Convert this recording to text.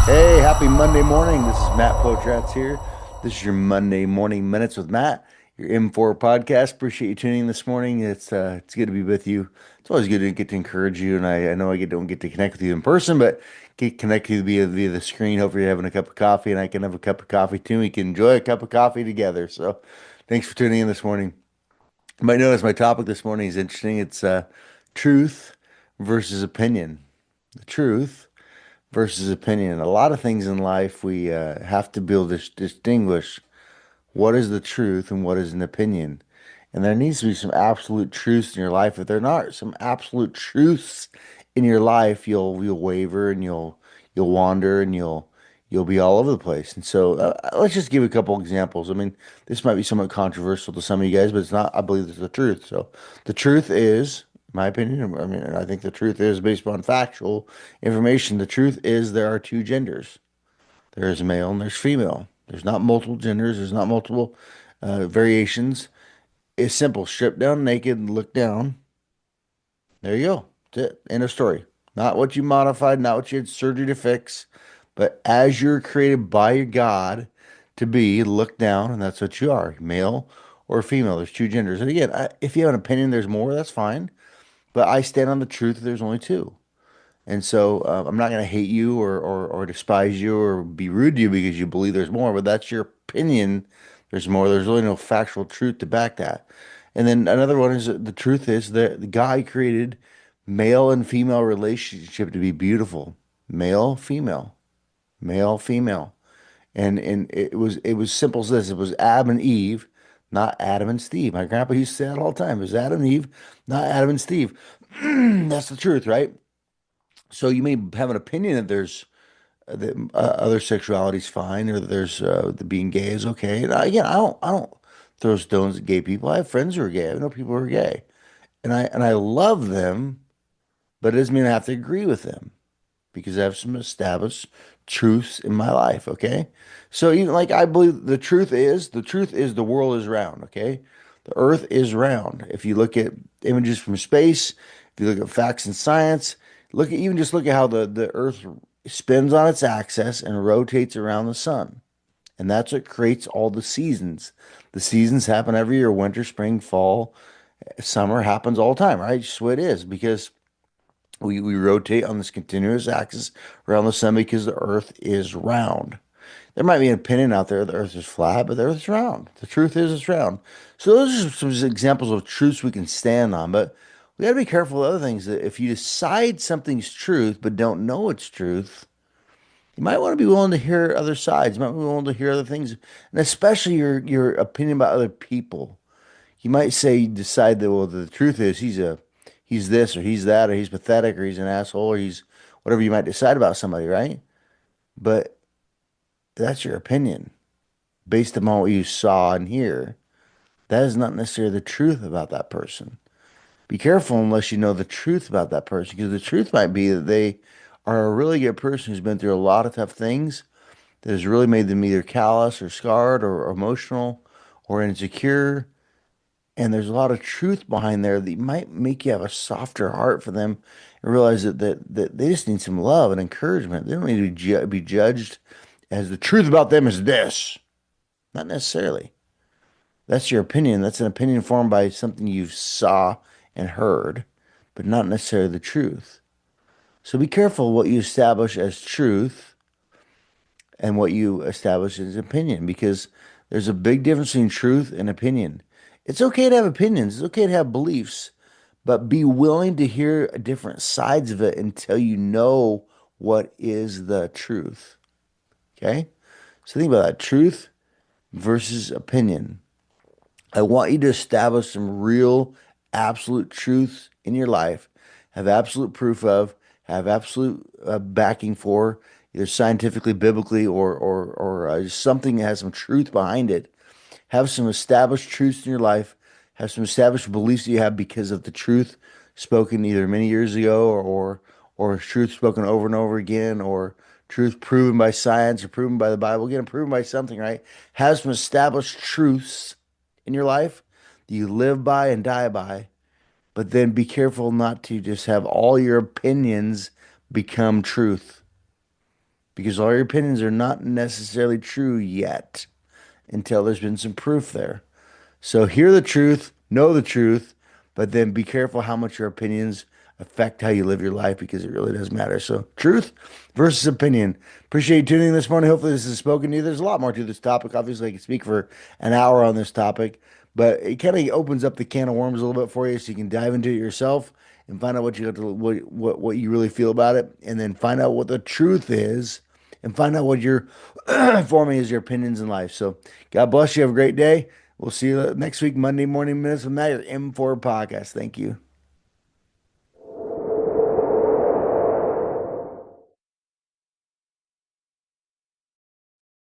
Hey, happy Monday morning. This is Matt Potratz here. This is your Monday morning minutes with Matt, your M4 podcast. Appreciate you tuning in this morning. It's good to be with you. It's always good to get to encourage you, and I know don't get to connect with you in person, but get connected via the screen. Hopefully you're having a cup of coffee, and I can have a cup of coffee too. We can enjoy a cup of coffee together. So, thanks for tuning in this morning. You might notice my topic this morning is interesting. It's truth versus opinion. The truth versus opinion. A lot of things in life we have to be able to distinguish what is the truth and what is an opinion. And there needs to be some absolute truths in your life. If there are not some absolute truths in your life, you'll waver and you'll wander and you'll be all over the place. And so let's just give a couple examples. I mean, this might be somewhat controversial to some of you guys, but it's not. I believe it's the truth. So the truth is, in my opinion, I mean, I think the truth is based upon factual information. The truth is there are two genders. There is male and there's female. There's not multiple genders. There's not multiple variations. It's simple. Strip down naked, look down. There you go. That's it. End of story. Not what you modified, not what you had surgery to fix, but as you're created by your God to be, look down, and that's what you are, male or female. There's two genders. And again, if you have an opinion, there's more, that's fine. But I stand on the truth that there's only two. And so I'm not going to hate you or despise you or be rude to you because you believe there's more, but that's your opinion. There's more. There's really no factual truth to back that. And then another one is that the truth is that the guy created male and female relationship to be beautiful. Male, female, male, female. And it was simple as this. It was Adam and Eve, not Adam and Steve. My grandpa used to say that all the time. It was Adam and Eve, not Adam and Steve. That's the truth, right? So you may have an opinion that there's that other sexuality is fine, or that there's the being gay is okay. And again, I don't throw stones at gay people. I have friends who are gay. I know people who are gay, and I love them, but it doesn't mean I have to agree with them because I have some established truths in my life. Okay, so even like I believe the truth is the world is round. Okay, the Earth is round. If you look at images from space, if you look at facts and science, look at how the Earth spins on its axis and rotates around the sun. And that's what creates all the seasons. The seasons happen every year, winter, spring, fall, summer happens all the time, right? Just the way it is because we rotate on this continuous axis around the sun because the Earth is round. There might be an opinion out there the Earth is flat, but the Earth is round. The truth is it's round. So those are some examples of truths we can stand on, but we got to be careful with other things. That if you decide something's truth but don't know it's truth, you might want to be willing to hear other sides. You might be willing to hear other things, and especially your opinion about other people. You might decide that, well, the truth is he's this or he's that or he's pathetic or he's an asshole or he's whatever you might decide about somebody, right? But that's your opinion based upon what you saw and hear. That is not necessarily the truth about that person. Be careful unless you know the truth about that person, because the truth might be that they are a really good person who's been through a lot of tough things that has really made them either callous or scarred or emotional or insecure. And there's a lot of truth behind there that might make you have a softer heart for them and realize that they just need some love and encouragement. They don't need to be judged as the truth about them is this. Not necessarily. That's your opinion. That's an opinion formed by something you saw and heard, but not necessarily the truth. So be careful what you establish as truth and what you establish as opinion because there's a big difference between truth and opinion. It's okay to have opinions, it's okay to have beliefs, but be willing to hear different sides of it until you know what is the truth. Okay? So think about that truth versus opinion. I want you to establish some real, absolute truths in your life, have absolute proof of, have absolute backing for, either scientifically, biblically, or something that has some truth behind it. Have some established truths in your life. Have some established beliefs that you have because of the truth spoken either many years ago or truth spoken over and over again, or truth proven by science or proven by the Bible, again, proven by something, right? Have some established truths in your life that you live by and die by, but then be careful not to just have all your opinions become truth. because all your opinions are not necessarily true yet until there's been some proof there. So hear the truth, know the truth, but then be careful how much your opinions affect how you live your life because it really does matter. So truth versus opinion. Appreciate you tuning in this morning. Hopefully this has spoken to you. There's a lot more to this topic. Obviously, I could speak for an hour on this topic, but it kind of opens up the can of worms a little bit for you so you can dive into it yourself and find out what you got to what you really feel about it, and then find out what the truth is and find out what you're forming as your opinions in life. So God bless you. Have a great day. We'll see you next week, Monday Morning Minutes with Matt, your M4 podcast. Thank you.